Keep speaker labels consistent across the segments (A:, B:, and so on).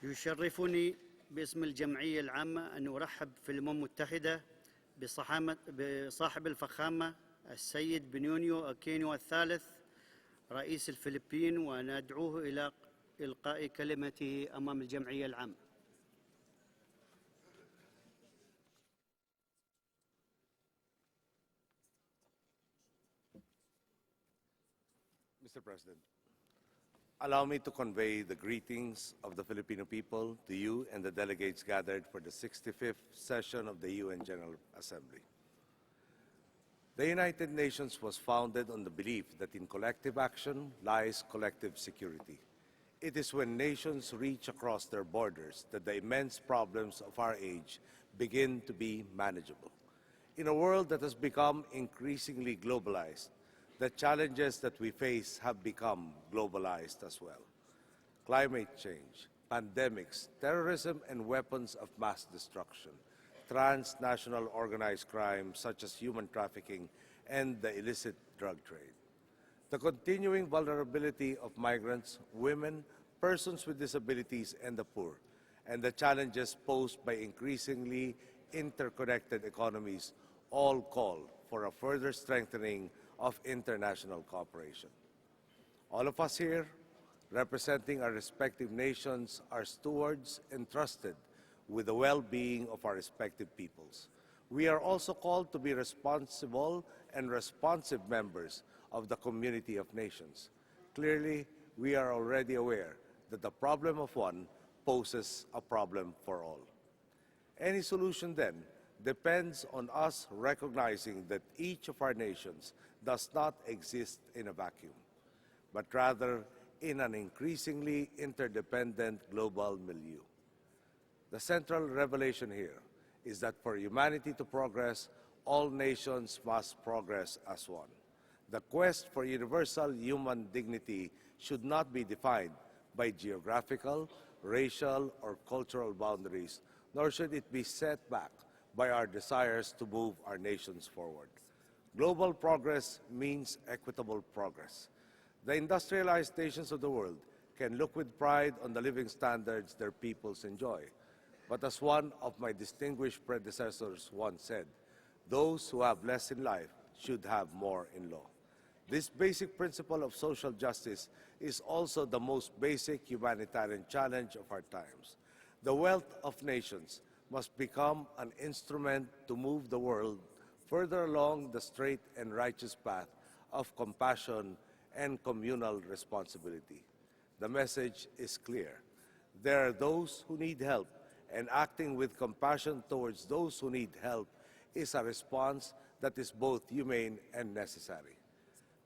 A: يشرفني باسم الجمعية العامة أن أرحب في الأمم المتحدة بصاحب الفخامة السيد بنيونيو أكينيو الثالث رئيس الفلبين، وندعوه إلى إلقاء كلمته أمام الجمعية العامة.
B: Mr. President, allow me to convey the greetings of the Filipino people to you and the delegates gathered for the 65th session of the UN General Assembly. The United Nations was founded on the belief that in collective action lies collective security. It is when nations reach across their borders that the immense problems of our age begin to be manageable. In a world that has become increasingly globalized, the challenges that we face have become globalized as well. Climate change, pandemics, terrorism and weapons of mass destruction, transnational organized crime such as human trafficking and the illicit drug trade. The continuing vulnerability of migrants, women, persons with disabilities and the poor, and the challenges posed by increasingly interconnected economies all call for a further strengthening of international cooperation. All of us here, representing our respective nations, are stewards entrusted with the well-being of our respective peoples. We are also called to be responsible and responsive members of the community of nations. Clearly, we are already aware that the problem of one poses a problem for all. Any solution, then, depends on us recognizing that each of our nations does not exist in a vacuum, but rather in an increasingly interdependent global milieu. The central revelation here is that for humanity to progress, all nations must progress as one. The quest for universal human dignity should not be defined by geographical, racial, or cultural boundaries, nor should it be set back by our desires to move our nations forward. Global progress means equitable progress. The industrialized nations of the world can look with pride on the living standards their peoples enjoy. But as one of my distinguished predecessors once said, those who have less in life should have more in law. This basic principle of social justice is also the most basic humanitarian challenge of our times. The wealth of nations must become an instrument to move the world further along the straight and righteous path of compassion and communal responsibility. The message is clear. There are those who need help, and acting with compassion towards those who need help is a response that is both humane and necessary.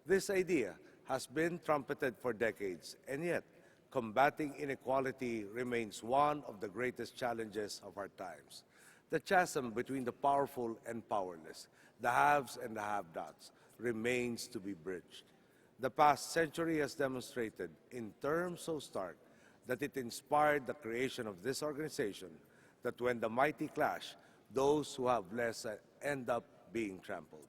B: This idea has been trumpeted for decades, and yet combating inequality remains one of the greatest challenges of our times. The chasm between the powerful and powerless, the haves and the have-nots, remains to be bridged. The past century has demonstrated, in terms so stark, that it inspired the creation of this organization, that when the mighty clash, those who have less end up being trampled.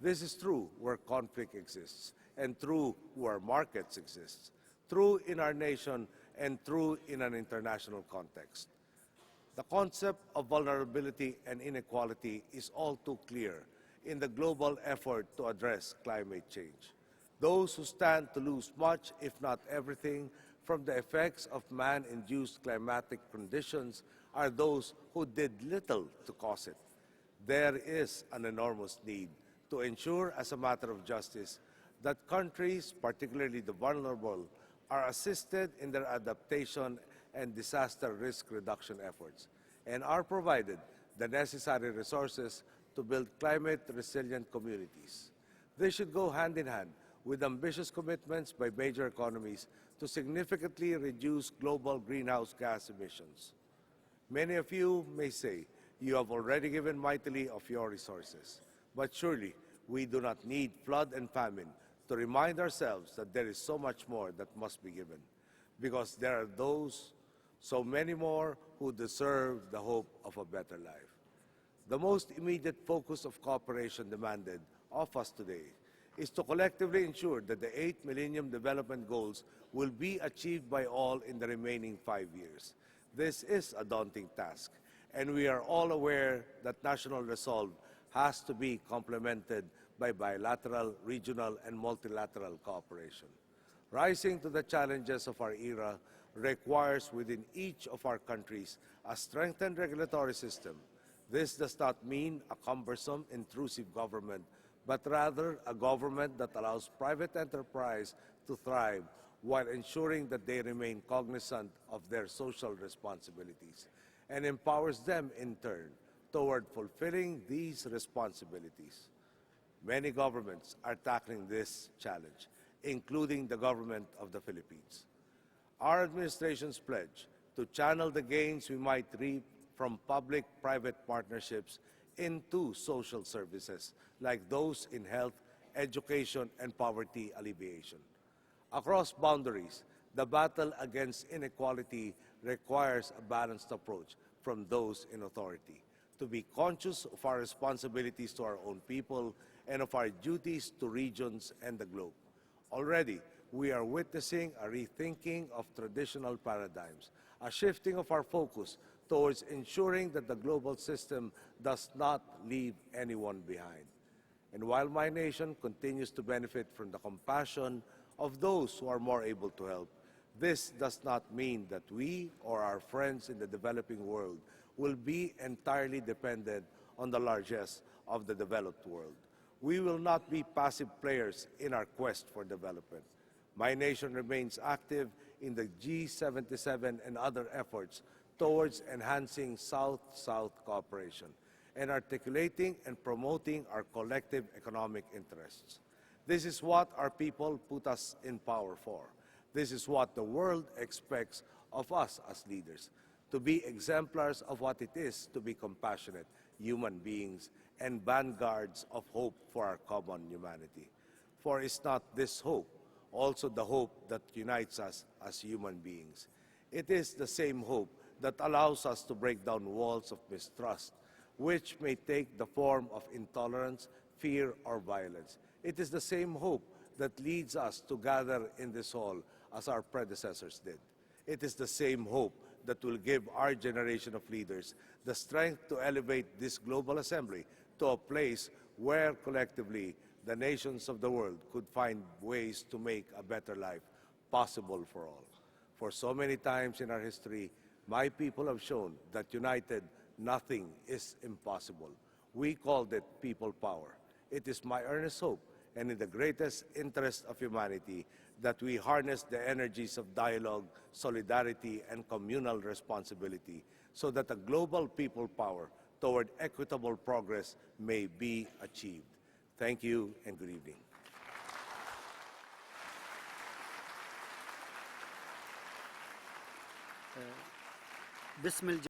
B: This is true where conflict exists, and true where markets exist, true in our nation, and true in an international context. The concept of vulnerability and inequality is all too clear in the global effort to address climate change. Those who stand to lose much, if not everything, from the effects of man-induced climatic conditions are those who did little to cause it. There is an enormous need to ensure, as a matter of justice, that countries, particularly the vulnerable, are assisted in their adaptation and disaster risk reduction efforts, and are provided the necessary resources to build climate-resilient communities. They should go hand in hand with ambitious commitments by major economies to significantly reduce global greenhouse gas emissions. Many of you may say you have already given mightily of your resources, but surely we do not need flood and famine to remind ourselves that there is so much more that must be given, because there are those, so many more, who deserve the hope of a better life. The most immediate focus of cooperation demanded of us today is to collectively ensure that the 8 Millennium Development Goals will be achieved by all in the remaining 5 years. This is a daunting task, and we are all aware that national resolve has to be complemented by bilateral, regional, and multilateral cooperation. Rising to the challenges of our era requires within each of our countries a strengthened regulatory system. This does not mean a cumbersome, intrusive government, but rather a government that allows private enterprise to thrive while ensuring that they remain cognizant of their social responsibilities and empowers them in turn toward fulfilling these responsibilities. Many governments are tackling this challenge, including the government of the Philippines. Our administration's pledge to channel the gains we might reap from public-private partnerships into social services like those in health, education, and poverty alleviation. Across boundaries, the battle against inequality requires a balanced approach from those in authority, to be conscious of our responsibilities to our own people and of our duties to regions and the globe. Already, we are witnessing a rethinking of traditional paradigms, a shifting of our focus towards ensuring that the global system does not leave anyone behind. And while my nation continues to benefit from the compassion of those who are more able to help, this does not mean that we or our friends in the developing world will be entirely dependent on the largesse of the developed world. We will not be passive players in our quest for development. My nation remains active in the G77 and other efforts towards enhancing South-South cooperation and articulating and promoting our collective economic interests. This is what our people put us in power for. This is what the world expects of us as leaders, to be exemplars of what it is to be compassionate human beings and vanguards of hope for our common humanity. For is not this hope also the hope that unites us as human beings? It is the same hope that allows us to break down walls of mistrust, which may take the form of intolerance, fear, or violence. It is the same hope that leads us to gather in this hall as our predecessors did. It is the same hope that will give our generation of leaders the strength to elevate this global assembly to a place where collectively the nations of the world could find ways to make a better life possible for all. For so many times in our history, my people have shown that united, nothing is impossible. We called it people power. It is my earnest hope and in the greatest interest of humanity that we harness the energies of dialogue, solidarity, and communal responsibility so that a global people power toward equitable progress may be achieved. Thank you and good evening.
A: باسم